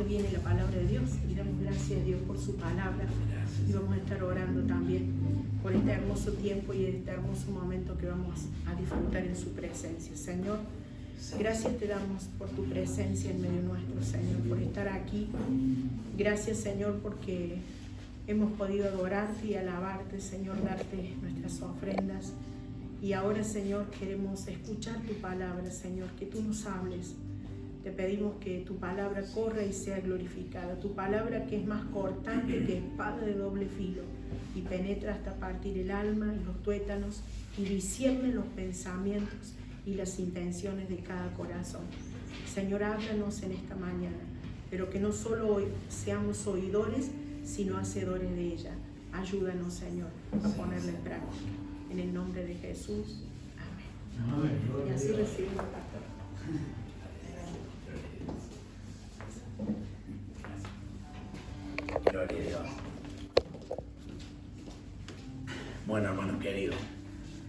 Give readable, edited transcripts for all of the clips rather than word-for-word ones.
viene la palabra de Dios y damos gracias a Dios por su palabra. Y vamos a estar orando también por este hermoso tiempo y este hermoso momento que vamos a disfrutar en su presencia. Señor, gracias te damos por tu presencia en medio nuestro, Señor, por estar aquí. Gracias, Señor, porque hemos podido adorarte y alabarte, Señor, darte nuestras ofrendas. Y ahora, Señor, queremos escuchar tu palabra, Señor, que tú nos hables. Te pedimos que tu palabra corra y sea glorificada. Tu palabra que es más cortante que espada de doble filo y penetra hasta partir el alma y los tuétanos y discierne los pensamientos y las intenciones de cada corazón. Señor, háblanos en esta mañana, pero que no solo hoy seamos oidores, sino hacedores de ella. Ayúdanos, Señor, a ponerla en práctica. En el nombre de Jesús. Amén. Y así recibimos, pastor. Gloria a Dios. Bueno, hermanos queridos,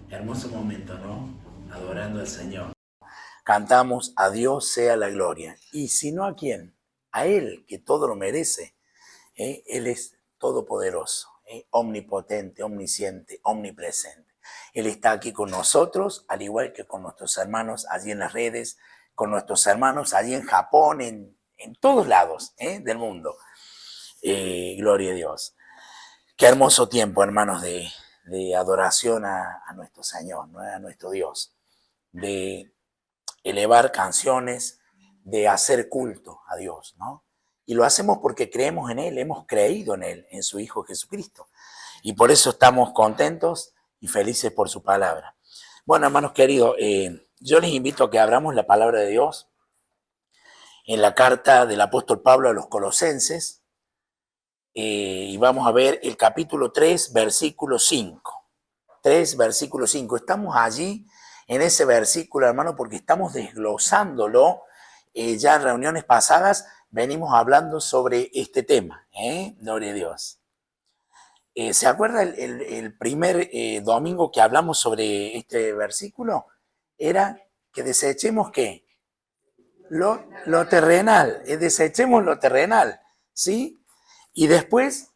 hermoso momento, ¿no? Adorando al Señor. Cantamos a Dios sea la gloria. Y si no, ¿a quién? A Él, que todo lo merece. Él es todopoderoso, omnipotente, omnisciente, omnipresente. Él está aquí con nosotros, al igual que con nuestros hermanos allí en las redes, con nuestros hermanos allí en Japón, en todos lados del mundo. Gloria a Dios. Qué hermoso tiempo, hermanos, de adoración a nuestro Señor, ¿no? A nuestro Dios, de elevar canciones, de hacer culto a Dios, ¿no? Y lo hacemos porque creemos en Él, hemos creído en Él, en su Hijo Jesucristo. Y por eso estamos contentos y felices por su palabra. Bueno, hermanos queridos, yo les invito a que abramos la palabra de Dios en la carta del apóstol Pablo a los Colosenses, y vamos a ver el capítulo 3, versículo 5. 3, versículo 5. Estamos allí en ese versículo, hermano, porque estamos desglosándolo. Ya en reuniones pasadas venimos hablando sobre este tema. Gloria a Dios. ¿Se acuerda el primer domingo que hablamos sobre este versículo? Era que desechemos ¿qué? Lo terrenal. Desechemos lo terrenal, ¿sí? Y después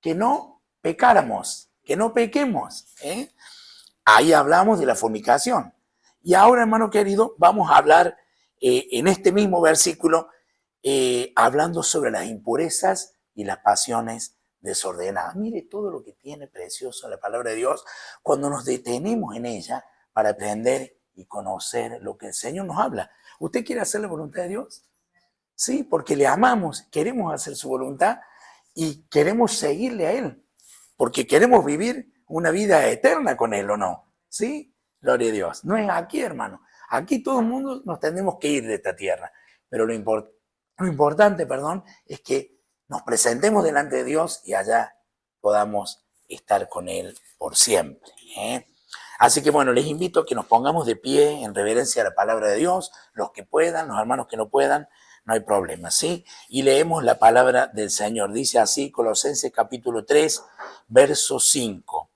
que no pecáramos, que no pequemos. Ahí hablamos de la fornicación. Y ahora, hermano querido, vamos a hablar en este mismo versículo, hablando sobre las impurezas y las pasiones desordenadas. Mire todo lo que tiene precioso la palabra de Dios cuando nos detenemos en ella para aprender y conocer lo que el Señor nos habla. ¿Usted quiere hacer la voluntad de Dios? Sí, porque le amamos, queremos hacer su voluntad y queremos seguirle a Él, porque queremos vivir una vida eterna con Él, ¿o no? ¿Sí? Gloria a Dios. No es aquí, hermano. Aquí todo el mundo nos tenemos que ir de esta tierra, pero lo importante, es que nos presentemos delante de Dios y allá podamos estar con Él por siempre. Así que bueno, les invito a que nos pongamos de pie en reverencia a la palabra de Dios, los que puedan, los hermanos que no puedan, no hay problema, ¿sí? Y leemos la palabra del Señor. Dice así, Colosenses capítulo 3, verso 5.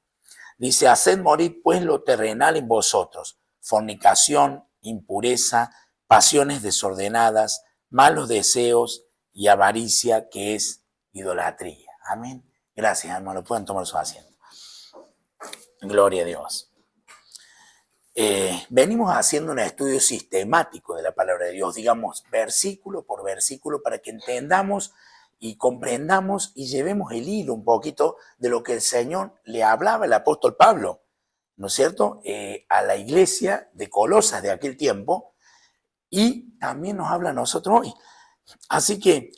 Dice, haced morir pues lo terrenal en vosotros, fornicación, impureza, pasiones desordenadas, malos deseos y avaricia, que es idolatría. Amén. Gracias, hermano. Pueden tomar su asiento. Gloria a Dios. Venimos haciendo un estudio sistemático de la palabra de Dios, digamos, versículo por versículo, para que entendamos y comprendamos y llevemos el hilo un poquito de lo que el Señor le hablaba el apóstol Pablo, ¿no es cierto?, a la iglesia de Colosas de aquel tiempo, y también nos habla a nosotros hoy. Así que,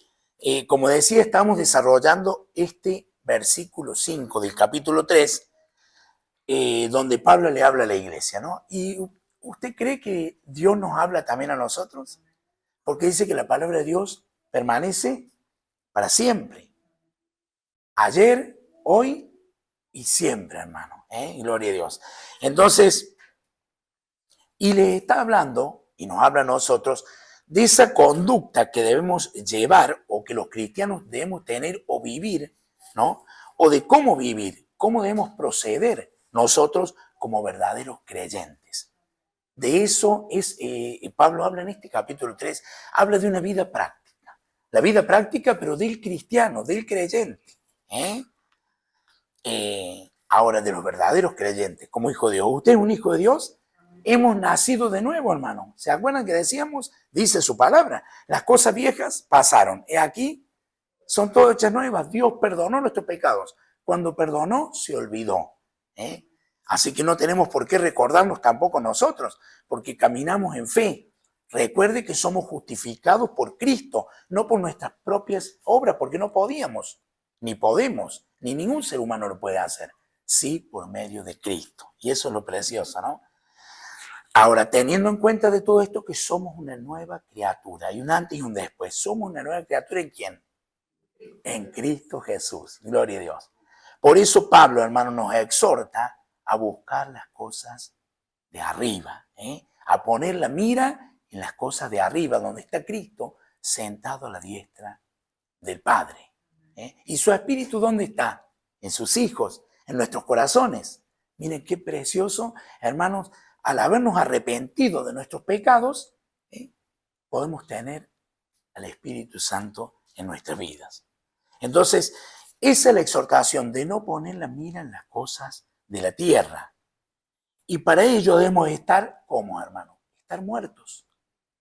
como decía, estamos desarrollando este versículo 5 del capítulo 3, donde Pablo le habla a la iglesia, ¿no? ¿Y usted cree que Dios nos habla también a nosotros? Porque dice que la palabra de Dios permanece para siempre. Ayer, hoy y siempre, hermano. Gloria a Dios. Entonces, y le está hablando, y nos habla a nosotros, de esa conducta que debemos llevar, o que los cristianos debemos tener o vivir, ¿no? O de cómo vivir, cómo debemos proceder nosotros como verdaderos creyentes. De eso es, Pablo habla en este capítulo 3, habla de una vida práctica. La vida práctica, pero del cristiano, del creyente. Ahora, de los verdaderos creyentes, como hijo de Dios. ¿Usted es un hijo de Dios? Hemos nacido de nuevo, hermano. ¿Se acuerdan que decíamos? Dice su palabra. Las cosas viejas pasaron. Y aquí son todas hechas nuevas. Dios perdonó nuestros pecados. Cuando perdonó, se olvidó. Así que no tenemos por qué recordarnos tampoco nosotros, porque caminamos en fe. Recuerde que somos justificados por Cristo, no por nuestras propias obras, porque no podíamos, ni podemos, ni ningún ser humano lo puede hacer. Sí, por medio de Cristo. Y eso es lo precioso, ¿no? Ahora, teniendo en cuenta de todo esto que somos una nueva criatura, hay un antes y un después. ¿Somos una nueva criatura en quién? En Cristo Jesús. Gloria a Dios. Por eso Pablo, hermano, nos exhorta a buscar las cosas de arriba, a poner la mira en las cosas de arriba, donde está Cristo sentado a la diestra del Padre. ¿Y su espíritu dónde está? En sus hijos, en nuestros corazones. Miren qué precioso, hermanos, al habernos arrepentido de nuestros pecados, podemos tener al Espíritu Santo en nuestras vidas. Entonces, esa es la exhortación de no poner la mira en las cosas de la tierra. Y para ello debemos estar, ¿cómo, hermano? Estar muertos.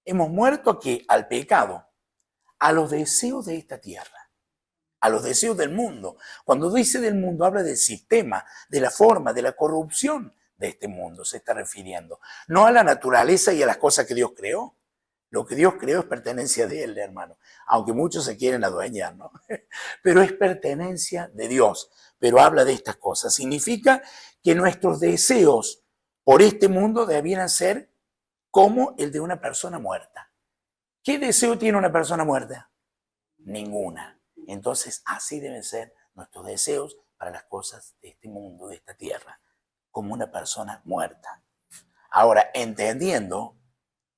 Hemos muerto aquí al pecado, a los deseos de esta tierra, a los deseos del mundo. Cuando dice del mundo, habla del sistema, de la forma, de la corrupción de este mundo, se está refiriendo. No a la naturaleza y a las cosas que Dios creó. Lo que Dios creó es pertenencia de Él, hermano. Aunque muchos se quieren adueñar, ¿no? Pero es pertenencia de Dios. Pero habla de estas cosas. Significa que nuestros deseos por este mundo debieran ser como el de una persona muerta. ¿Qué deseo tiene una persona muerta? Ninguna. Entonces, así deben ser nuestros deseos para las cosas de este mundo, de esta tierra, como una persona muerta. Ahora, entendiendo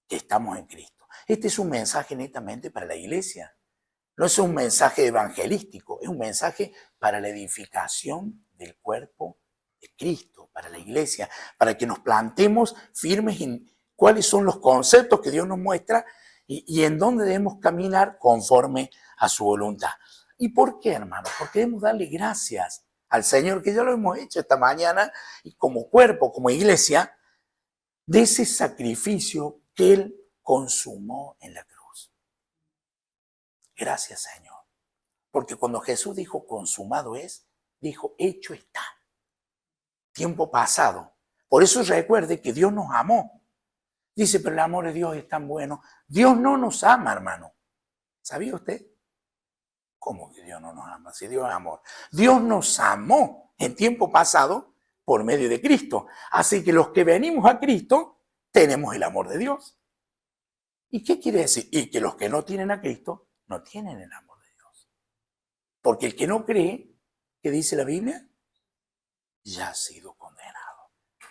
que estamos en Cristo. Este es un mensaje netamente para la iglesia. No es un mensaje evangelístico, es un mensaje para la edificación del cuerpo de Cristo, para la iglesia, para que nos plantemos firmes en cuáles son los conceptos que Dios nos muestra y en dónde debemos caminar conforme a su voluntad. ¿Y por qué, hermano? Porque debemos darle gracias al Señor, que ya lo hemos hecho esta mañana, y como cuerpo, como iglesia, de ese sacrificio que Él consumó en la cruz. Gracias, Señor. Porque cuando Jesús dijo consumado es, dijo hecho está. Tiempo pasado. Por eso recuerde que Dios nos amó. Dice, pero el amor de Dios es tan bueno. Dios no nos ama, hermano. ¿Sabía usted? ¿Cómo que Dios no nos ama? Si Dios es amor. Dios nos amó en tiempo pasado por medio de Cristo. Así que los que venimos a Cristo tenemos el amor de Dios. ¿Y qué quiere decir? Y que los que no tienen a Cristo no tienen el amor de Dios. Porque el que no cree, ¿qué dice la Biblia? Ya ha sido condenado.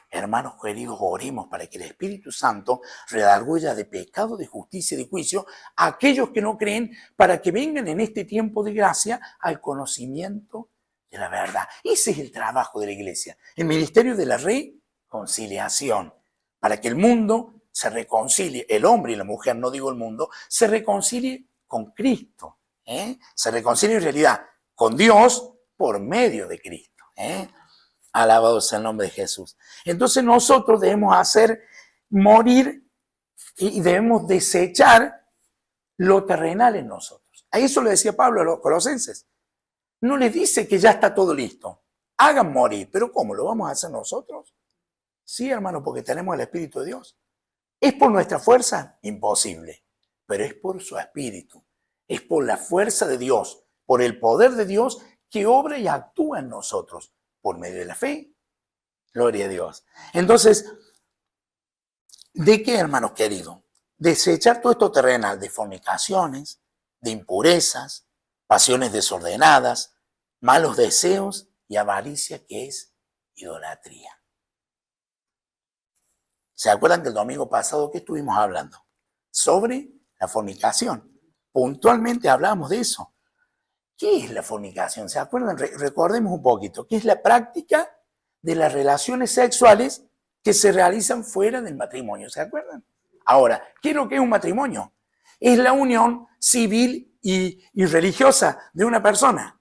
Hermanos queridos, oremos para que el Espíritu Santo redarguya de pecado, de justicia y de juicio a aquellos que no creen, para que vengan en este tiempo de gracia al conocimiento de la verdad. Ese es el trabajo de la iglesia, el ministerio de la reconciliación, para que el mundo se reconcilie, el hombre y la mujer, no digo el mundo, se reconcilie con Cristo, se reconcilie en realidad con Dios por medio de Cristo. Alabado sea el nombre de Jesús. Entonces nosotros debemos hacer morir y debemos desechar lo terrenal en nosotros. A eso le decía Pablo a los colosenses. No le dice que ya está todo listo. Hagan morir. ¿Pero cómo? ¿Lo vamos a hacer nosotros? Sí, hermano, porque tenemos el Espíritu de Dios. ¿Es por nuestra fuerza? Imposible. Pero es por su Espíritu. Es por la fuerza de Dios, por el poder de Dios que obra y actúa en nosotros. Por medio de la fe. Gloria a Dios. Entonces, ¿de qué, hermanos queridos? Desechar todo esto terrenal de fornicaciones, de impurezas, pasiones desordenadas, malos deseos y avaricia, que es idolatría. ¿Se acuerdan que el domingo pasado que estuvimos hablando? Sobre la fornicación. Puntualmente hablamos de eso. ¿Qué es la fornicación? ¿Se acuerdan? Recordemos un poquito. ¿Qué es la práctica de las relaciones sexuales que se realizan fuera del matrimonio? ¿Se acuerdan? Ahora, ¿qué es lo que es un matrimonio? Es la unión civil y religiosa de una persona?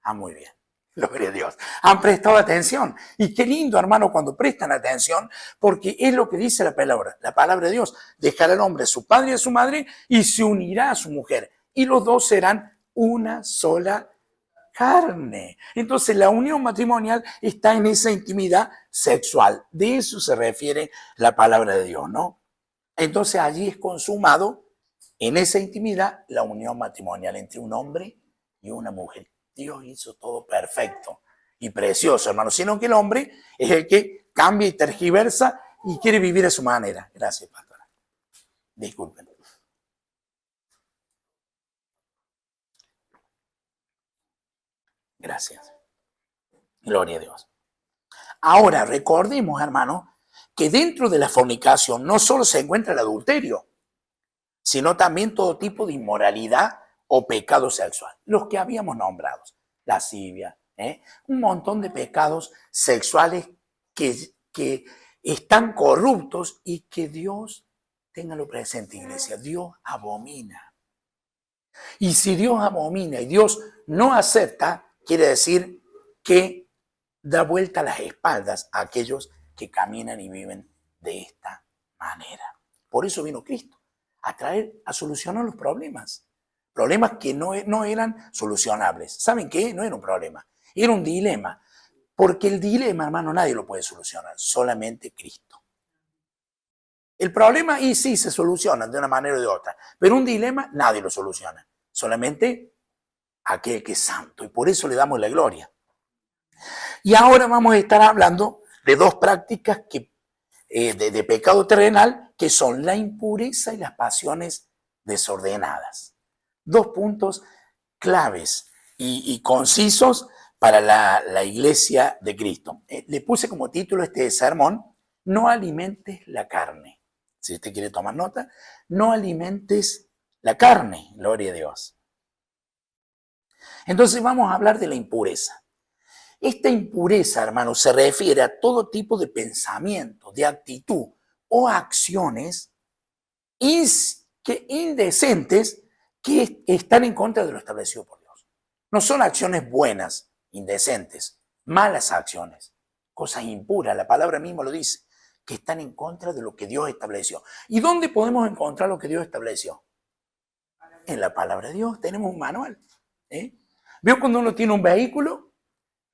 Ah, muy bien. Gloria a Dios. Han prestado atención. Y qué lindo, hermano, cuando prestan atención, porque es lo que dice la palabra de Dios. Dejará el hombre a su padre y a su madre y se unirá a su mujer. Y los dos serán una sola carne. Entonces la unión matrimonial está en esa intimidad sexual. De eso se refiere la palabra de Dios, ¿no? Entonces allí es consumado en esa intimidad la unión matrimonial entre un hombre y una mujer. Dios hizo todo perfecto y precioso, hermano. Sino que el hombre es el que cambia y tergiversa y quiere vivir a su manera. Gracias, pastora. Disculpen. Gracias. Gloria a Dios. Ahora, recordemos, hermano, que dentro de la fornicación no solo se encuentra el adulterio, sino también todo tipo de inmoralidad o pecado sexual. Los que habíamos nombrado, lascivia, un montón de pecados sexuales que están corruptos y que Dios, téngalo presente, iglesia, Dios abomina. Y si Dios abomina y Dios no acepta, quiere decir que da vuelta a las espaldas a aquellos que caminan y viven de esta manera. Por eso vino Cristo, a solucionar los problemas. Problemas que no eran solucionables. ¿Saben qué? No era un problema, era un dilema. Porque el dilema, hermano, nadie lo puede solucionar, solamente Cristo. El problema, y sí, se soluciona de una manera o de otra, pero un dilema nadie lo soluciona, solamente aquel que es santo. Y por eso le damos la gloria. Y ahora vamos a estar hablando de dos prácticas de pecado terrenal, que son la impureza y las pasiones desordenadas. Dos puntos claves y concisos para la iglesia de Cristo. Le puse como título este sermón: no alimentes la carne. Si usted quiere tomar nota, no alimentes la carne, gloria a Dios. Entonces vamos a hablar de la impureza. Esta impureza, hermano, se refiere a todo tipo de pensamiento, de actitud o acciones indecentes que están en contra de lo establecido por Dios. No son acciones buenas, indecentes, malas acciones, cosas impuras. La palabra misma lo dice, que están en contra de lo que Dios estableció. ¿Y dónde podemos encontrar lo que Dios estableció? En la palabra de Dios. Tenemos un manual. ¿Veo cuando uno tiene un vehículo?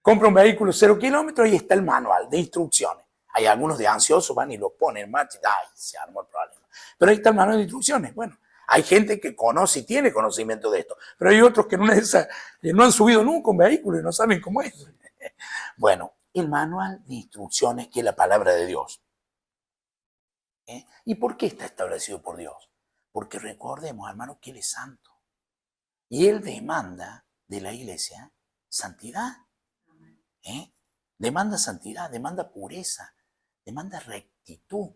Compra un vehículo 0 kilómetros y está el manual de instrucciones. Hay algunos de ansiosos, van y lo ponen en marcha. ¡Ay! Se armó el problema. Pero ahí está el manual de instrucciones. Bueno, hay gente que conoce y tiene conocimiento de esto. Pero hay otros que no han subido nunca un vehículo y no saben cómo es. Bueno, el manual de instrucciones, que es la palabra de Dios. ¿Y por qué está establecido por Dios? Porque recordemos, hermano, que Él es santo. Y Él demanda de la iglesia santidad. Demanda santidad, demanda pureza, demanda rectitud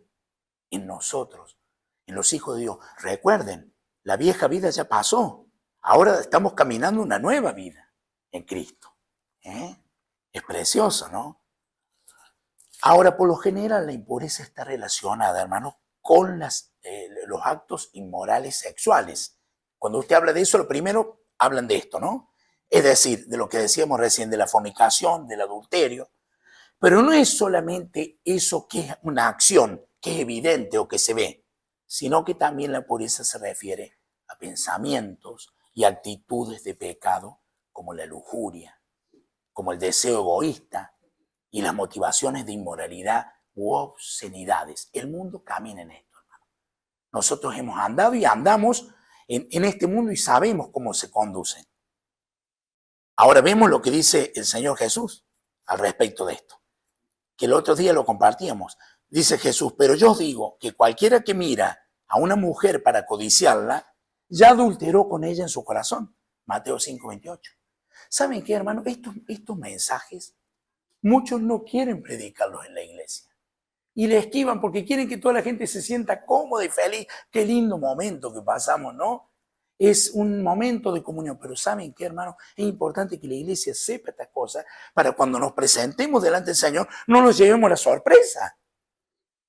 en nosotros, en los hijos de Dios. Recuerden, la vieja vida ya pasó. Ahora estamos caminando una nueva vida en Cristo. Es precioso, ¿no? Ahora, por lo general, la impureza está relacionada, hermano, con los actos inmorales sexuales. Cuando usted habla de eso, lo primero hablan de esto, ¿no? Es decir, de lo que decíamos recién, de la fornicación, del adulterio. Pero no es solamente eso que es una acción, que es evidente o que se ve, sino que también la pureza se refiere a pensamientos y actitudes de pecado, como la lujuria, como el deseo egoísta y las motivaciones de inmoralidad u obscenidades. El mundo camina en esto, hermano. Nosotros hemos andado y andamos en este mundo y sabemos cómo se conducen. Ahora vemos lo que dice el Señor Jesús al respecto de esto, que el otro día lo compartíamos. Dice Jesús: pero yo os digo que cualquiera que mira a una mujer para codiciarla, ya adulteró con ella en su corazón. Mateo 5:28. ¿Saben qué, hermano? Estos mensajes, muchos no quieren predicarlos en la iglesia. Y le esquivan porque quieren que toda la gente se sienta cómoda y feliz. Qué lindo momento que pasamos, ¿no? Es un momento de comunión. Pero ¿saben qué, hermano? Es importante que la iglesia sepa estas cosas para cuando nos presentemos delante del Señor no nos llevemos la sorpresa.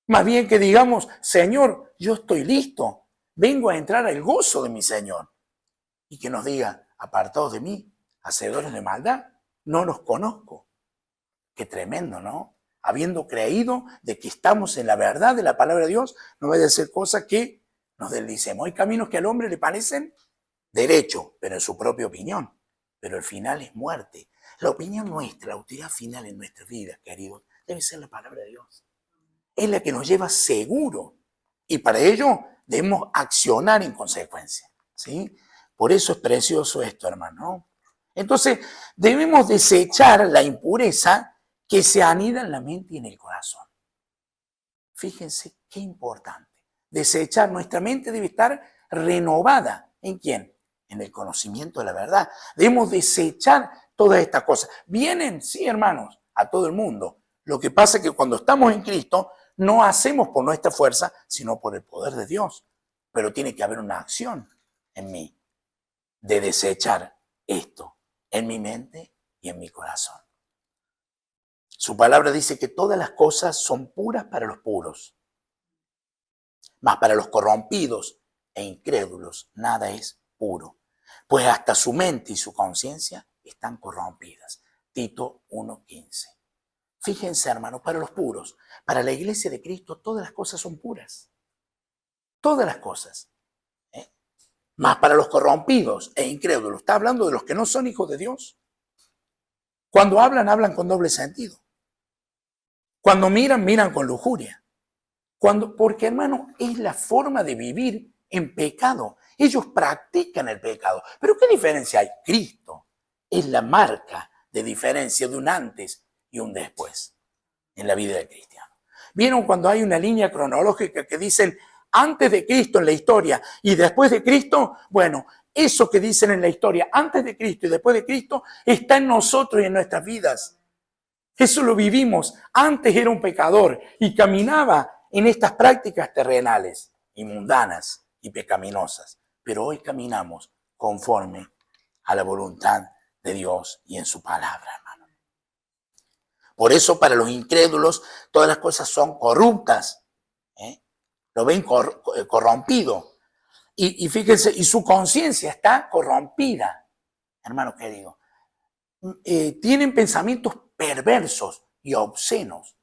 Más bien que digamos: Señor, yo estoy listo. Vengo a entrar al gozo de mi Señor. y que nos diga, apartados de mí, hacedores de maldad, no los conozco. Qué tremendo, ¿no? Habiendo creído de que estamos en la verdad de la palabra de Dios, no vaya a ser cosa que nos deslicemos. Hay caminos que al hombre le parecen derecho, pero en su propia opinión. Pero el final es muerte. La opinión nuestra, la autoridad final en nuestras vidas, queridos, debe ser la palabra de Dios. Es la que nos lleva seguro. Y para ello debemos accionar en consecuencia, ¿sí? Por eso es precioso esto, hermano. Entonces, debemos desechar la impureza que se anida en la mente y en el corazón. Fíjense qué importante. Desechar, nuestra mente debe estar renovada. ¿En quién? En el conocimiento de la verdad. Debemos desechar todas estas cosas. Vienen, sí, hermanos, a todo el mundo. Lo que pasa es que cuando estamos en Cristo, no hacemos por nuestra fuerza, sino por el poder de Dios. Pero tiene que haber una acción en mí de desechar esto en mi mente y en mi corazón. Su palabra dice que todas las cosas son puras para los puros, mas para los corrompidos e incrédulos nada es puro, pues hasta su mente y su conciencia están corrompidas. Tito 1:15. Fíjense, hermanos, para los puros, para la iglesia de Cristo, todas las cosas son puras. Todas las cosas. Mas para los corrompidos e incrédulos, está hablando de los que no son hijos de Dios. Cuando hablan, hablan con doble sentido. Cuando miran, miran con lujuria. Porque, hermano, es la forma de vivir en pecado. Ellos practican el pecado. Pero ¿qué diferencia hay? Cristo es la marca de diferencia de un antes y un después en la vida del cristiano. ¿Vieron cuando hay una línea cronológica que dicen antes de Cristo en la historia y después de Cristo? Bueno, eso que dicen en la historia antes de Cristo y después de Cristo está en nosotros y en nuestras vidas. Eso lo vivimos. Antes era un pecador y caminaba en estas prácticas terrenales y mundanas y pecaminosas. Pero hoy caminamos conforme a la voluntad de Dios y en su palabra, hermano. Por eso para los incrédulos todas las cosas son corruptas. Lo ven corrompido. Y fíjense, y su conciencia está corrompida. Hermano querido, tienen pensamientos perversos y obscenos,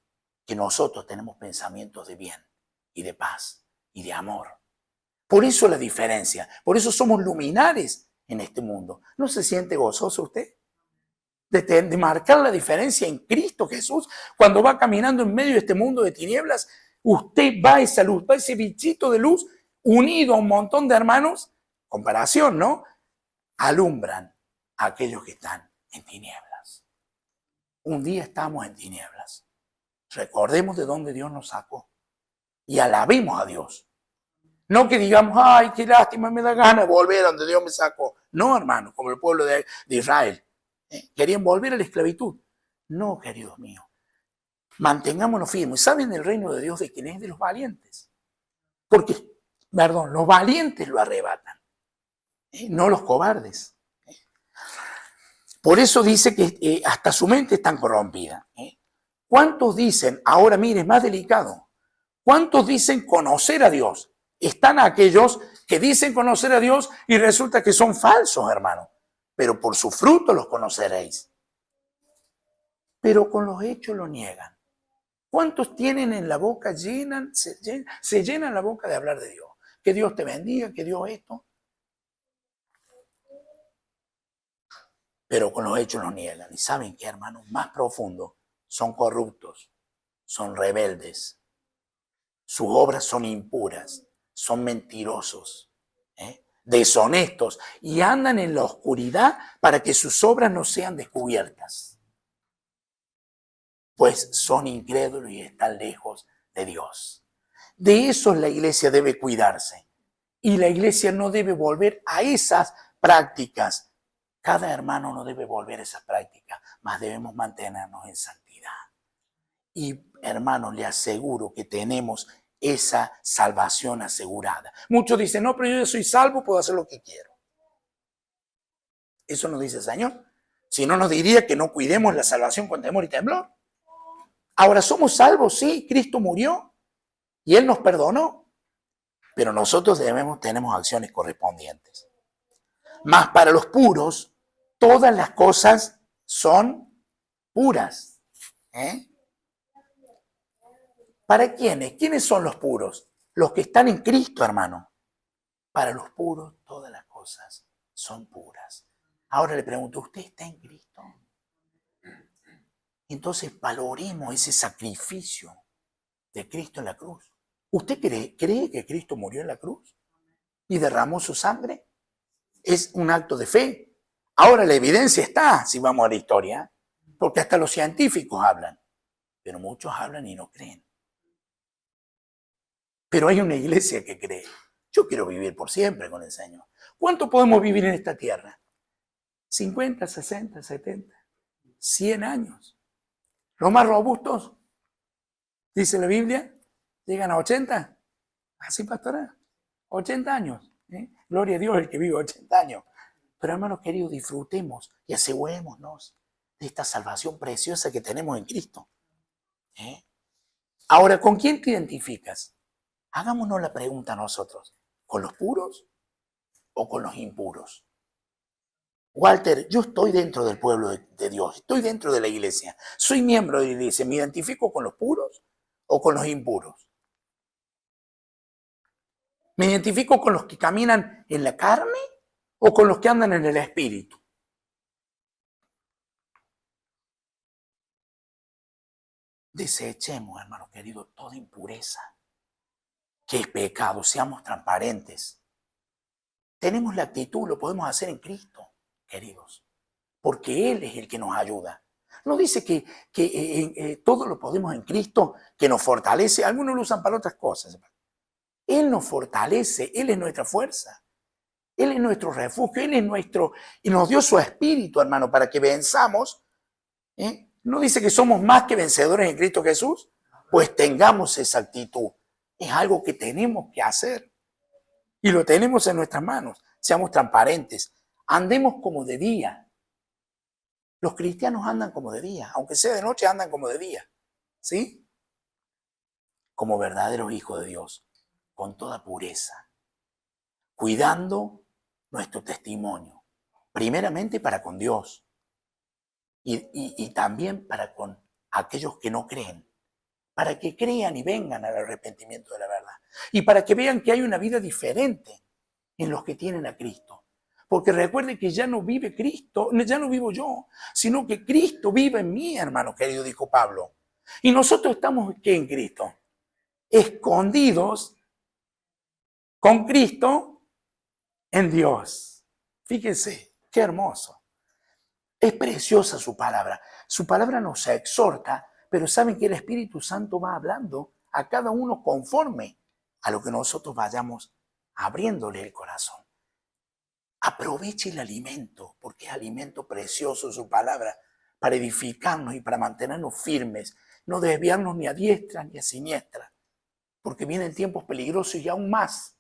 que nosotros tenemos pensamientos de bien y de paz y de amor. Por eso la diferencia, por eso somos luminares en este mundo. ¿No se siente gozoso usted de marcar la diferencia en Cristo Jesús? Cuando va caminando en medio de este mundo de tinieblas, usted va a esa luz, va a ese bichito de luz unido a un montón de hermanos, comparación, ¿no? Alumbran a aquellos que están en tinieblas. Un día estamos en tinieblas. Recordemos de dónde Dios nos sacó y alabemos a Dios. No que digamos, ay, qué lástima, me da ganas de volver a donde Dios me sacó. No, hermano, como el pueblo de Israel. Querían volver a la esclavitud. No, queridos míos. Mantengámonos firmes. ¿Saben el reino de Dios de quién es? De los valientes. Porque, los valientes lo arrebatan. No los cobardes. Por eso dice que hasta su mente está corrompida. ¿Cuántos dicen, ahora mire, es más delicado, cuántos dicen conocer a Dios? Están aquellos que dicen conocer a Dios y resulta que son falsos, hermano. Pero por su fruto los conoceréis. Pero con los hechos lo niegan. ¿Cuántos tienen en la boca, se llenan la boca de hablar de Dios? Que Dios te bendiga, que Dios esto. Pero con los hechos lo niegan. ¿Y saben qué, hermanos? Más profundo, son corruptos, son rebeldes. Sus obras son impuras, son mentirosos, deshonestos y andan en la oscuridad para que sus obras no sean descubiertas. Pues son incrédulos y están lejos de Dios. De eso la iglesia debe cuidarse. Y la iglesia no debe volver a esas prácticas. Cada hermano no debe volver a esas prácticas, mas debemos mantenernos en santidad. Y hermanos, le aseguro que tenemos esa salvación asegurada. Muchos dicen, no, pero yo ya soy salvo, puedo hacer lo que quiero. Eso nos dice el Señor. Si no, nos diría que no cuidemos la salvación con temor y temblor. Ahora, somos salvos, sí, Cristo murió y Él nos perdonó, pero nosotros tenemos acciones correspondientes. Mas para los puros, todas las cosas son puras. ¿Para quiénes? ¿Quiénes son los puros? Los que están en Cristo, hermano. Para los puros, todas las cosas son puras. Ahora le pregunto, ¿usted está en Cristo? Entonces valoremos ese sacrificio de Cristo en la cruz. ¿Usted cree que Cristo murió en la cruz y derramó su sangre? Es un acto de fe. Ahora la evidencia está, si vamos a la historia, porque hasta los científicos hablan, pero muchos hablan y no creen. Pero hay una iglesia que cree. Yo quiero vivir por siempre con el Señor. ¿Cuánto podemos vivir en esta tierra? 50, 60, 70, 100 años. Los más robustos, dice la Biblia, llegan a 80. Así, pastora, 80 años. Gloria a Dios el que vive 80 años. Pero hermanos queridos, disfrutemos y asegurémonos de esta salvación preciosa que tenemos en Cristo. Ahora, ¿con quién te identificas? Hagámonos la pregunta a nosotros. ¿Con los puros o con los impuros? Walter, yo estoy dentro del pueblo de Dios, estoy dentro de la iglesia, soy miembro de la iglesia, ¿me identifico con los puros o con los impuros? ¿Me identifico con los que caminan en la carne o con los que andan en el espíritu? Desechemos, hermanos queridos, toda impureza, que es pecado, seamos transparentes. Tenemos la actitud, lo podemos hacer en Cristo, queridos, porque Él es el que nos ayuda. No dice que todo lo podemos en Cristo, que nos fortalece. Algunos lo usan para otras cosas. Él nos fortalece, Él es nuestra fuerza, Él es nuestro refugio, Él es nuestro, y nos dio su espíritu, hermano, para que venzamos. ¿No dice que somos más que vencedores en Cristo Jesús? Pues tengamos esa actitud. Es algo que tenemos que hacer. Y lo tenemos en nuestras manos. Seamos transparentes. Andemos como de día. Los cristianos andan como de día. Aunque sea de noche, andan como de día. ¿Sí? Como verdaderos hijos de Dios. Con toda pureza. Cuidando nuestro testimonio. Primeramente para con Dios. Y también para con aquellos que no creen. Para que crean y vengan al arrepentimiento de la verdad. Y para que vean que hay una vida diferente en los que tienen a Cristo. Porque recuerden que ya no vive Cristo, ya no vivo yo, sino que Cristo vive en mí, hermano querido, dijo Pablo. Y nosotros estamos, ¿qué en Cristo? Escondidos con Cristo en Dios. Fíjense, qué hermoso. Es preciosa su palabra. Su palabra nos exhorta, pero saben que el Espíritu Santo va hablando a cada uno conforme a lo que nosotros vayamos abriéndole el corazón. Aproveche el alimento, porque es alimento precioso su palabra, para edificarnos y para mantenernos firmes, no desviarnos ni a diestra ni a siniestra, porque vienen tiempos peligrosos y aún más.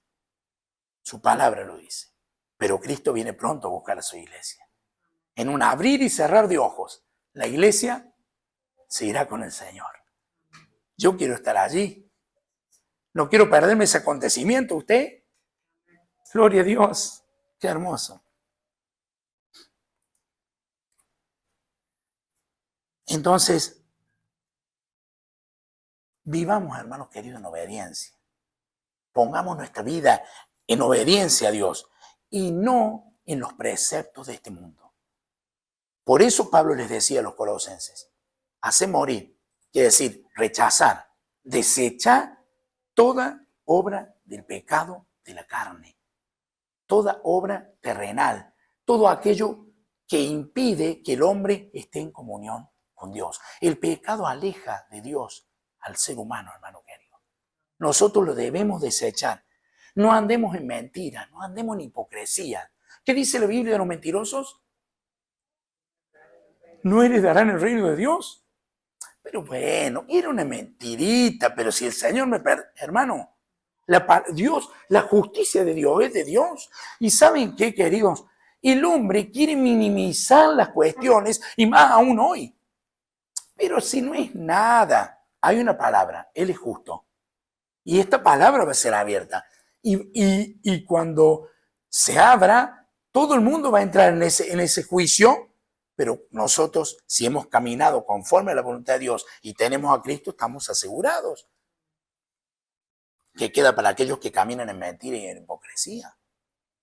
Su palabra lo dice. Pero Cristo viene pronto a buscar a su iglesia. En un abrir y cerrar de ojos, la iglesia se irá con el Señor. Yo quiero estar allí. No quiero perderme ese acontecimiento. ¿Usted? Gloria a Dios. Qué hermoso. Entonces, vivamos, hermanos queridos, en obediencia. Pongamos nuestra vida en obediencia a Dios y no en los preceptos de este mundo. Por eso Pablo les decía a los colosenses, hacer morir, quiere decir rechazar, desechar toda obra del pecado de la carne, toda obra terrenal, todo aquello que impide que el hombre esté en comunión con Dios. El pecado aleja de Dios al ser humano, hermano querido. Nosotros lo debemos desechar. No andemos en mentiras, no andemos en hipocresía. ¿Qué dice la Biblia de los mentirosos? ¿No heredarán el reino de Dios? Pero bueno, era una mentirita, pero si el Señor me perdona, hermano, Dios, la justicia de Dios es de Dios. ¿Y saben qué, queridos? El hombre quiere minimizar las cuestiones y más aún hoy. Pero si no es nada, hay una palabra, Él es justo. Y esta palabra va a ser abierta. Y cuando se abra, Todo el mundo va a entrar en ese juicio, pero nosotros, si hemos caminado conforme a la voluntad de Dios y tenemos a Cristo, estamos asegurados. Que queda para aquellos que caminan en mentira y en hipocresía,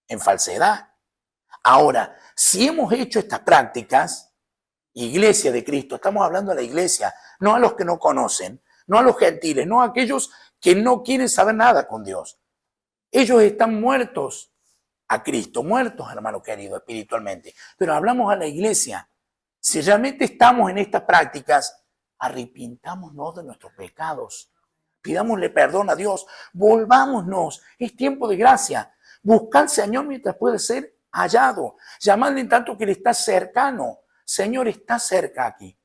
en falsedad. Ahora, si hemos hecho estas prácticas, iglesia de Cristo, estamos hablando a la iglesia, no a los que no conocen, no a los gentiles, no a aquellos que no quieren saber nada con Dios. Ellos están muertos a Cristo, muertos, hermano querido, espiritualmente. Pero hablamos a la iglesia. Si realmente estamos en estas prácticas, arrepintámonos de nuestros pecados. Pidámosle perdón a Dios. Volvámonos. Es tiempo de gracia. Buscar al Señor mientras puede ser hallado. Llamadle en tanto que Él está cercano. Señor está cerca aquí.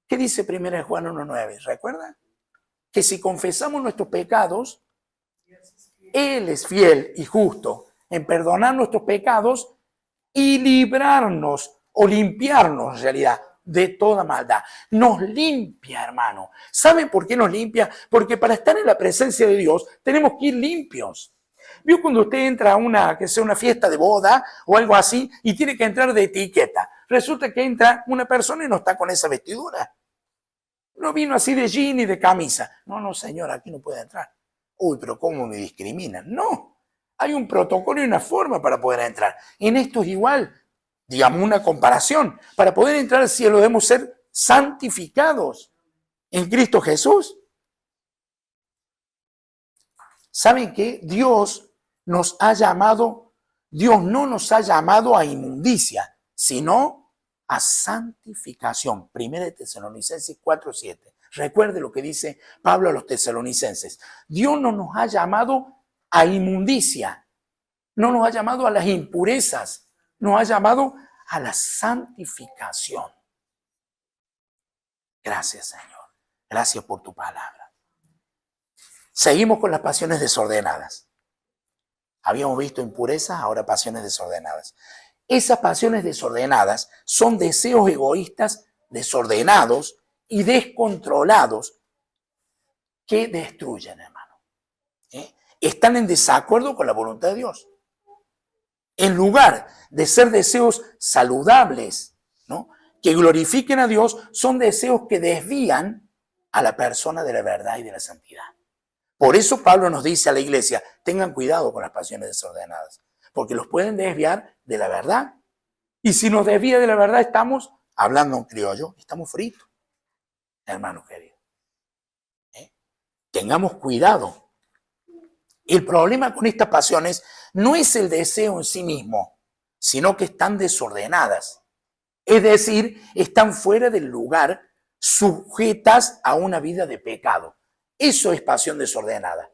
¿Qué dice 1 Juan 1:9? ¿Recuerdan? Que si confesamos nuestros pecados, Él es fiel y justo en perdonar nuestros pecados y librarnos o limpiarnos en realidad de toda maldad. Nos limpia, hermano. ¿Saben por qué nos limpia? Porque para estar en la presencia de Dios tenemos que ir limpios. ¿Vio cuando usted entra a una fiesta de boda o algo así y tiene que entrar de etiqueta? Resulta que entra una persona y no está con esa vestidura. No vino así de jean y de camisa. No, señor, aquí no puede entrar. Uy, pero ¿cómo me discriminan? No, hay un protocolo y una forma para poder entrar. En esto es igual, digamos una comparación. Para poder entrar al cielo debemos ser santificados en Cristo Jesús. ¿Saben qué? Dios no nos ha llamado a inmundicia, sino a santificación. 1 Tesalonicenses 4:7. Recuerde lo que dice Pablo a los tesalonicenses. Dios no nos ha llamado a inmundicia, no nos ha llamado a las impurezas, nos ha llamado a la santificación. Gracias, Señor. Gracias por tu palabra. Seguimos con las pasiones desordenadas. Habíamos visto impurezas, ahora pasiones desordenadas. Esas pasiones desordenadas son deseos egoístas desordenados y descontrolados que destruyen, hermano. Están en desacuerdo con la voluntad de Dios. En lugar de ser deseos saludables, ¿no?, que glorifiquen a Dios, son deseos que desvían a la persona de la verdad y de la santidad. Por eso Pablo nos dice a la iglesia, tengan cuidado con las pasiones desordenadas, porque los pueden desviar de la verdad. Y si nos desvía de la verdad, estamos, hablando en criollo, estamos fritos, hermano querido. Tengamos cuidado. El problema con estas pasiones no es el deseo en sí mismo, sino que están desordenadas. Es decir, están fuera del lugar, sujetas a una vida de pecado. Eso es pasión desordenada.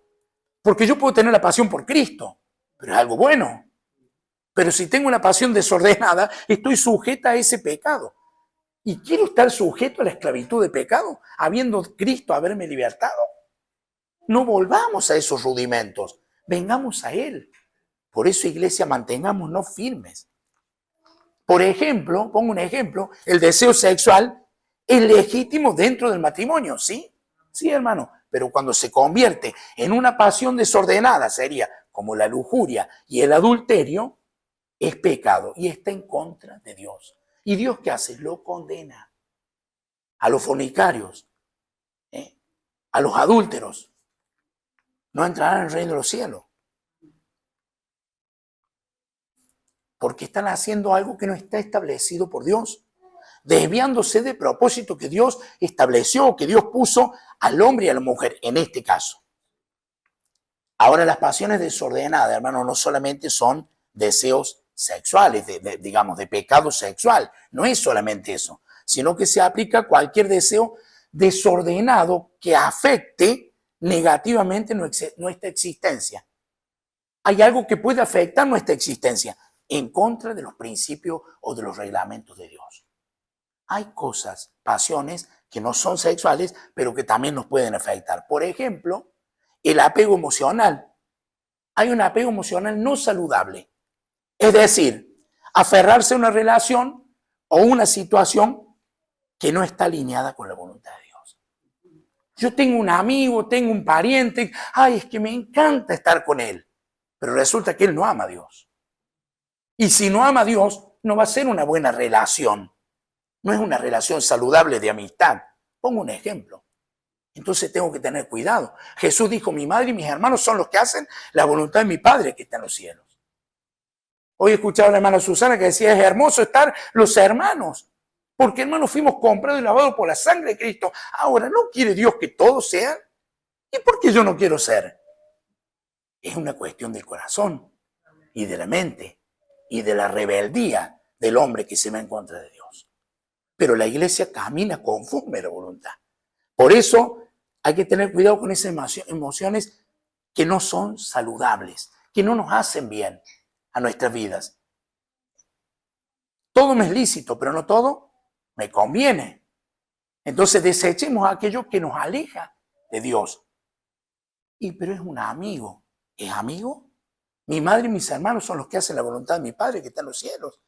Porque yo puedo tener la pasión por Cristo, pero es algo bueno. Pero si tengo una pasión desordenada, estoy sujeta a ese pecado. ¿Y quiero estar sujeto a la esclavitud de pecado, habiendo Cristo haberme libertado? No volvamos a esos rudimentos, vengamos a Él. Por eso, iglesia, mantengámonos firmes. Por ejemplo, pongo un ejemplo, el deseo sexual es legítimo dentro del matrimonio, ¿sí? Sí, hermano, pero cuando se convierte en una pasión desordenada, sería como la lujuria y el adulterio, es pecado y está en contra de Dios. ¿Y Dios qué hace? Lo condena. A los fornicarios, a los adúlteros, no entrarán en el reino de los cielos. Porque están haciendo algo que no está establecido por Dios, desviándose del propósito que Dios estableció, que Dios puso al hombre y a la mujer, en este caso. Ahora, las pasiones desordenadas, hermano, no solamente son deseos sexuales, digamos, de pecado sexual. No es solamente eso, sino que se aplica a cualquier deseo desordenado que afecte negativamente nuestra existencia. Hay algo que puede afectar nuestra existencia en contra de los principios o de los reglamentos de Dios. Hay cosas, pasiones que no son sexuales, pero que también nos pueden afectar. Por ejemplo, el apego emocional. Hay un apego emocional no saludable. Es decir, aferrarse a una relación o una situación que no está alineada con la voluntad de Dios. Yo tengo un amigo, tengo un pariente, es que me encanta estar con él, pero resulta que él no ama a Dios. Y si no ama a Dios, no va a ser una buena relación. No es una relación saludable de amistad. Pongo un ejemplo. Entonces tengo que tener cuidado. Jesús dijo, mi madre y mis hermanos son los que hacen la voluntad de mi Padre que está en los cielos. Hoy he escuchado a la hermana Susana que decía, es hermoso estar los hermanos. Porque, hermanos, fuimos comprados y lavados por la sangre de Cristo. Ahora, ¿no quiere Dios que todos sean? ¿Y por qué yo no quiero ser? Es una cuestión del corazón y de la mente y de la rebeldía del hombre que se va en contra de Dios. Pero la iglesia camina conforme a la voluntad. Por eso hay que tener cuidado con esas emociones que no son saludables, que no nos hacen bien a nuestras vidas. Todo me es lícito, pero no todo me conviene. Entonces desechemos aquello que nos aleja de Dios. Pero es un amigo. ¿Es amigo? Mi madre y mis hermanos son los que hacen la voluntad de mi Padre que está en los cielos.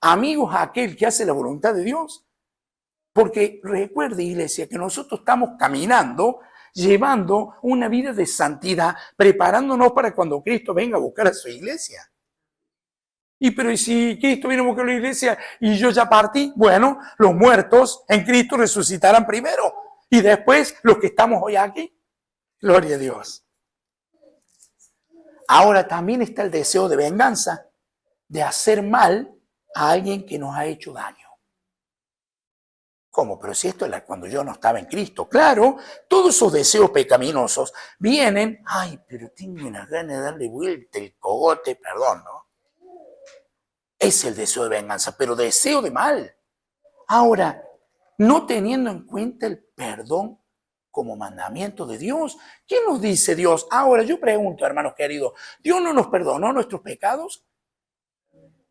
Amigos a aquel que hace la voluntad de Dios. Porque recuerde, iglesia, que nosotros estamos caminando, llevando una vida de santidad, preparándonos para cuando Cristo venga a buscar a su iglesia. Pero si Cristo viene a buscar a la iglesia y yo ya partí, bueno, los muertos en Cristo resucitarán primero. Y después los que estamos hoy aquí. Gloria a Dios. Ahora también está el deseo de venganza, de hacer mal a alguien que nos ha hecho daño. ¿Cómo? Pero si esto era cuando yo no estaba en Cristo. Claro, todos esos deseos pecaminosos vienen, pero tengo una gana de darle vuelta el cogote, perdón, ¿no? Es el deseo de venganza, pero deseo de mal. Ahora, no teniendo en cuenta el perdón como mandamiento de Dios. ¿Qué nos dice Dios? Ahora yo pregunto, hermanos queridos, ¿Dios no nos perdonó nuestros pecados?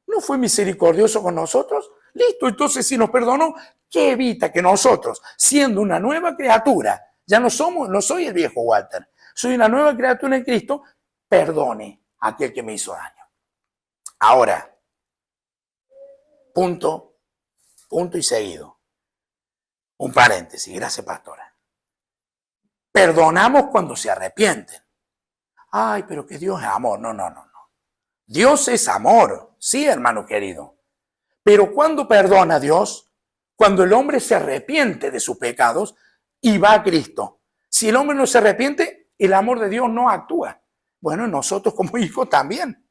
¿No fue misericordioso con nosotros? Listo, entonces si nos perdonó, ¿qué evita que nosotros, siendo una nueva criatura, ya no soy el viejo Walter, soy una nueva criatura en Cristo, perdone a aquel que me hizo daño? Ahora, punto y seguido. Un paréntesis, gracias pastora. Perdonamos cuando se arrepienten. Pero que Dios es amor. No. Dios es amor, sí, hermano querido. Pero ¿cuándo perdona a Dios? Cuando el hombre se arrepiente de sus pecados y va a Cristo. Si el hombre no se arrepiente, el amor de Dios no actúa. Bueno, nosotros como hijos también.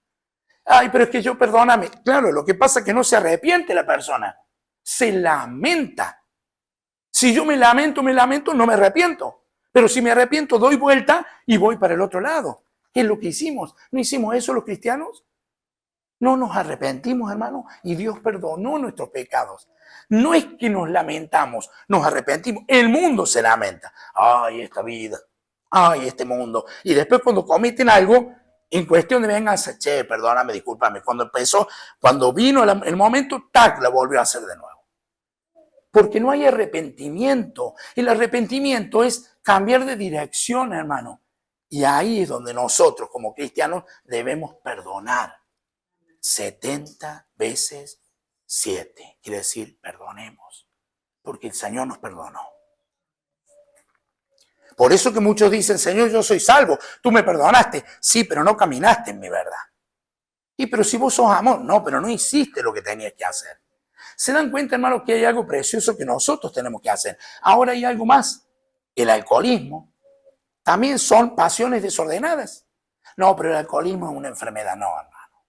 Pero es que yo perdóname. Claro, lo que pasa es que no se arrepiente la persona. Se lamenta. Si yo me lamento, no me arrepiento. Pero si me arrepiento, doy vuelta y voy para el otro lado. Es lo que hicimos. ¿No hicimos eso los cristianos? No nos arrepentimos, hermano, y Dios perdonó nuestros pecados. No es que nos lamentamos, nos arrepentimos. El mundo se lamenta. Esta vida. Este mundo. Y después cuando cometen algo, en cuestión de venganza, perdóname, discúlpame. Cuando vino el momento, la volvió a hacer de nuevo. Porque no hay arrepentimiento. El arrepentimiento es cambiar de dirección, hermano. Y ahí es donde nosotros, como cristianos, debemos perdonar. 70 veces 7. Quiere decir, perdonemos. Porque el Señor nos perdonó. Por eso que muchos dicen, Señor, yo soy salvo. Tú me perdonaste. Sí, pero no caminaste en mi verdad. Pero si vos sos amor. No, pero no hiciste lo que tenías que hacer. ¿Se dan cuenta, hermanos, que hay algo precioso que nosotros tenemos que hacer? Ahora hay algo más. El alcoholismo también son pasiones desordenadas. No, pero el alcoholismo es una enfermedad. No, hermano.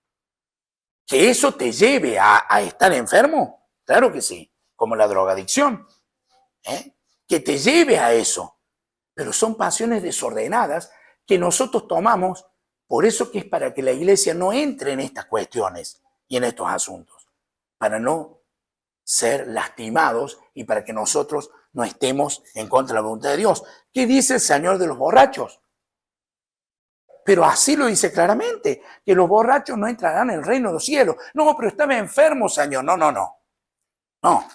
¿Que eso te lleve a estar enfermo? Claro que sí, como la drogadicción. Que te lleve a eso. Pero son pasiones desordenadas que nosotros tomamos. Por eso que es para que la iglesia no entre en estas cuestiones y en estos asuntos. Para no ser lastimados y para que nosotros no estemos en contra de la voluntad de Dios. ¿Qué dice el Señor de los borrachos? Pero así lo dice claramente, que los borrachos no entrarán en el reino de los cielos. No, pero estaba enfermo, Señor. No.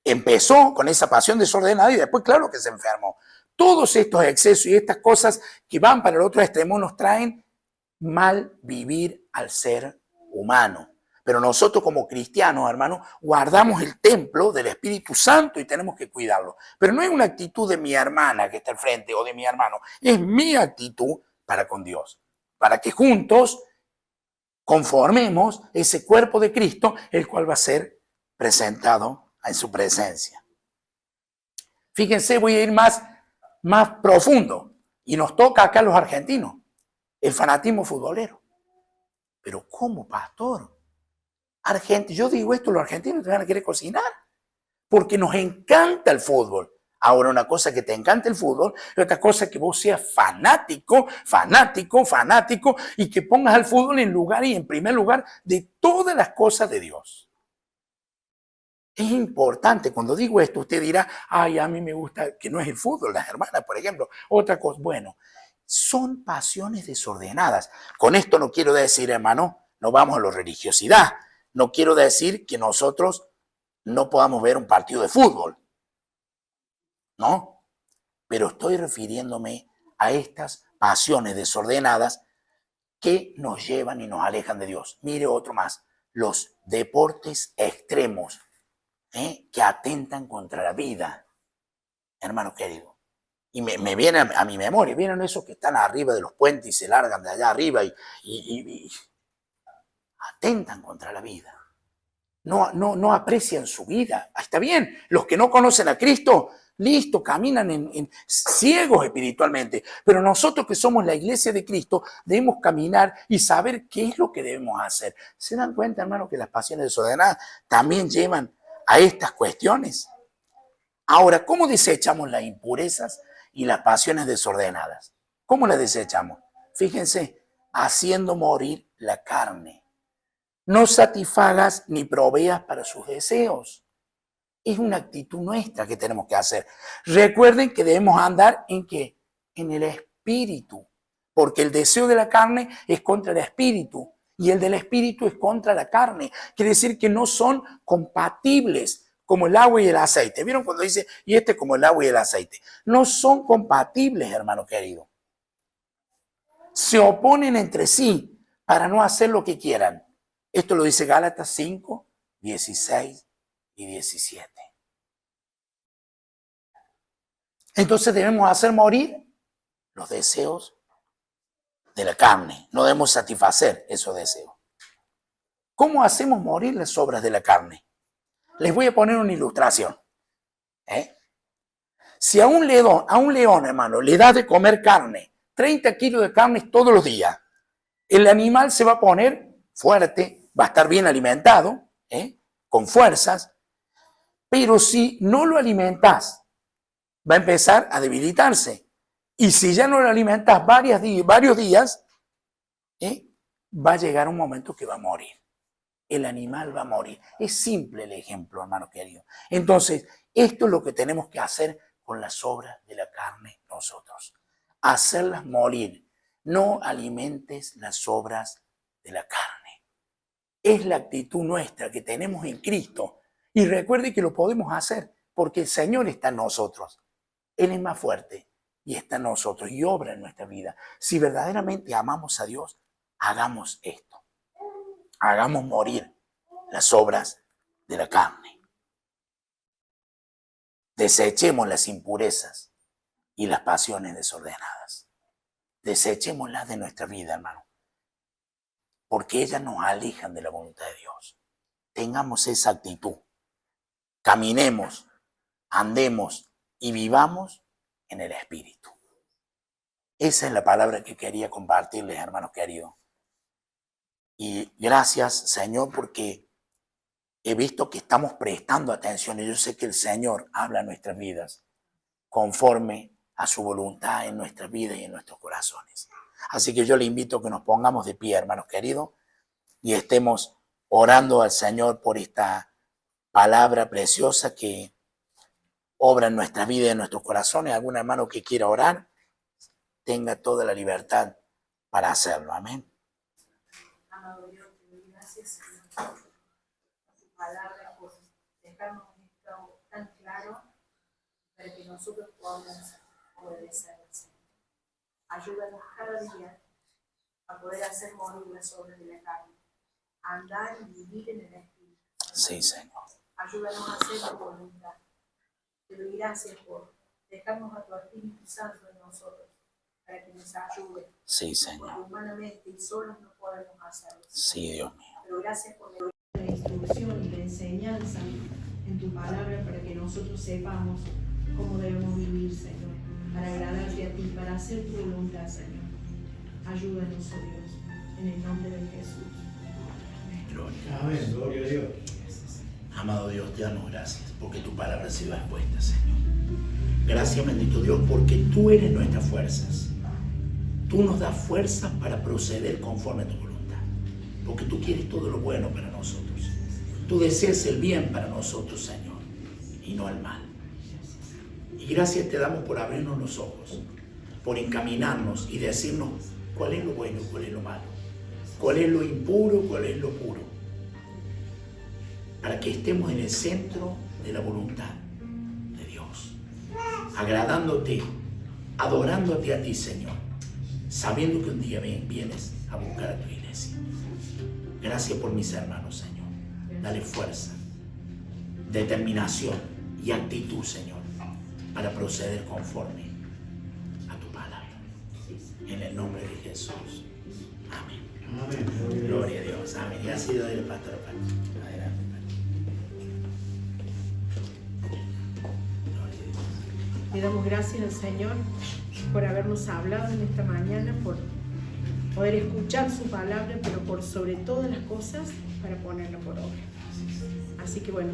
Empezó con esa pasión desordenada y después, claro que se enfermó. Todos estos excesos y estas cosas que van para el otro extremo nos traen mal vivir al ser humano. Pero nosotros como cristianos, hermanos, guardamos el templo del Espíritu Santo y tenemos que cuidarlo. Pero no es una actitud de mi hermana que está al frente o de mi hermano. Es mi actitud para con Dios. Para que juntos conformemos ese cuerpo de Cristo, el cual va a ser presentado en su presencia. Fíjense, voy a ir más profundo. Y nos toca acá a los argentinos, el fanatismo futbolero. Pero ¿cómo, pastor? Yo digo esto, los argentinos te van a querer cocinar, porque nos encanta el fútbol. Ahora, una cosa que te encanta el fútbol, y otra cosa que vos seas fanático, y que pongas al fútbol en lugar y en primer lugar de todas las cosas de Dios. Es importante, cuando digo esto, usted dirá, ay, a mí me gusta, que no es el fútbol, las hermanas, por ejemplo, otra cosa. Bueno, son pasiones desordenadas. Con esto no quiero decir, hermano, no vamos a la religiosidad. No quiero decir que nosotros no podamos ver un partido de fútbol. No, pero estoy refiriéndome a estas pasiones desordenadas que nos llevan y nos alejan de Dios. Mire otro más, los deportes extremos que atentan contra la vida, hermano querido. Y me viene a mi memoria, vienen esos que están arriba de los puentes y se largan de allá arriba y atentan contra la vida. No aprecian su vida. Está bien, los que no conocen a Cristo, listo, caminan en ciegos espiritualmente. Pero nosotros que somos la iglesia de Cristo, debemos caminar y saber qué es lo que debemos hacer. ¿Se dan cuenta, hermano, que las pasiones desordenadas también llevan a estas cuestiones? Ahora, ¿cómo desechamos las impurezas y las pasiones desordenadas? ¿Cómo las desechamos? Fíjense, haciendo morir la carne. No satisfagas ni proveas para sus deseos. Es una actitud nuestra que tenemos que hacer. Recuerden que debemos andar ¿en qué? En el espíritu. Porque el deseo de la carne es contra el espíritu. Y el del espíritu es contra la carne. Quiere decir que no son compatibles como el agua y el aceite. ¿Vieron cuando dice, y este como el agua y el aceite? No son compatibles, hermano querido. Se oponen entre sí para no hacer lo que quieran. Esto lo dice Gálatas 5, 16 y 17. Entonces debemos hacer morir los deseos de la carne. No debemos satisfacer esos deseos. ¿Cómo hacemos morir las obras de la carne? Les voy a poner una ilustración. Si a un león, hermano, le das de comer carne, 30 kilos de carne todos los días, el animal se va a poner fuerte, va a estar bien alimentado, con fuerzas, pero si no lo alimentas, va a empezar a debilitarse. Y si ya no lo alimentas varios días, va a llegar un momento que va a morir. El animal va a morir. Es simple el ejemplo, hermano querido. Entonces, esto es lo que tenemos que hacer con las obras de la carne nosotros. Hacerlas morir. No alimentes las obras de la carne. Es la actitud nuestra que tenemos en Cristo. Y recuerde que lo podemos hacer porque el Señor está en nosotros. Él es más fuerte y está en nosotros y obra en nuestra vida. Si verdaderamente amamos a Dios, hagamos esto. Hagamos morir las obras de la carne. Desechemos las impurezas y las pasiones desordenadas. Desechémoslas de nuestra vida, hermano. Porque ellas nos alejan de la voluntad de Dios. Tengamos esa actitud. Caminemos, andemos y vivamos en el Espíritu. Esa es la palabra que quería compartirles, hermanos queridos. Y gracias, Señor, porque he visto que estamos prestando atención y yo sé que el Señor habla en nuestras vidas conforme a su voluntad en nuestras vidas y en nuestros corazones. Así que yo le invito a que nos pongamos de pie, hermanos queridos, y estemos orando al Señor por esta palabra preciosa que obra en nuestra vida y en nuestros corazones. Algún hermano que quiera orar, tenga toda la libertad para hacerlo. Amén. Amado Dios, te doy gracias, Señor, por tu palabra, por dejarnos esto tan claro para que nosotros podamos obedecer al Señor. Ayúdanos cada día a poder hacer morir las obras de la carne, a andar y vivir en el Espíritu. Sí, Señor. Ayúdanos a hacer tu voluntad. Te doy gracias por dejarnos a tu Espíritu Santo en nosotros para que nos ayude. Sí, Señor. Porque humanamente y solos no podemos. podemos hacerlo. Sí, Dios mío. Pero gracias por la instrucción y la enseñanza en tu palabra para que nosotros sepamos cómo debemos vivir, Señor, para agradarte a ti, para hacer tu voluntad, Señor. Ayúdanos, oh Dios, en el nombre de Jesús. Gloria. Amén, gloria a Dios. Amado Dios, te damos gracias porque tu palabra ha sido expuesta, Señor. Gracias, bendito Dios, porque tú eres nuestras fuerzas. Tú nos das fuerzas para proceder conforme a tu voluntad. Porque tú quieres todo lo bueno para nosotros. Tú deseas el bien para nosotros, Señor, y no el mal. Y gracias te damos por abrirnos los ojos, por encaminarnos y decirnos cuál es lo bueno, cuál es lo malo, cuál es lo impuro, cuál es lo puro, para que estemos en el centro de la voluntad de Dios, agradándote, adorándote a ti, Señor, sabiendo que un día vienes a buscar a tu iglesia. Gracias por mis hermanos, Señor. Dale fuerza, determinación y actitud, Señor, para proceder conforme a tu palabra. En el nombre de Jesús. Amén. Amén. Gloria a Dios. Amén. Y ha sido el pastor. Adelante. Gloria a Dios. Le damos gracias al Señor por habernos hablado en esta mañana, por poder escuchar su palabra, pero por sobre todas las cosas, para ponerla por obra. Así que bueno,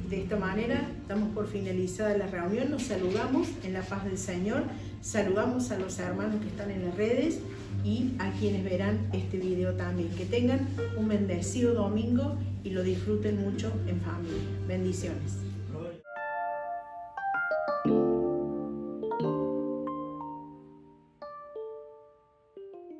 de esta manera damos por finalizada la reunión, nos saludamos en la paz del Señor, saludamos a los hermanos que están en las redes y a quienes verán este video también. Que tengan un bendecido domingo y lo disfruten mucho en familia. Bendiciones.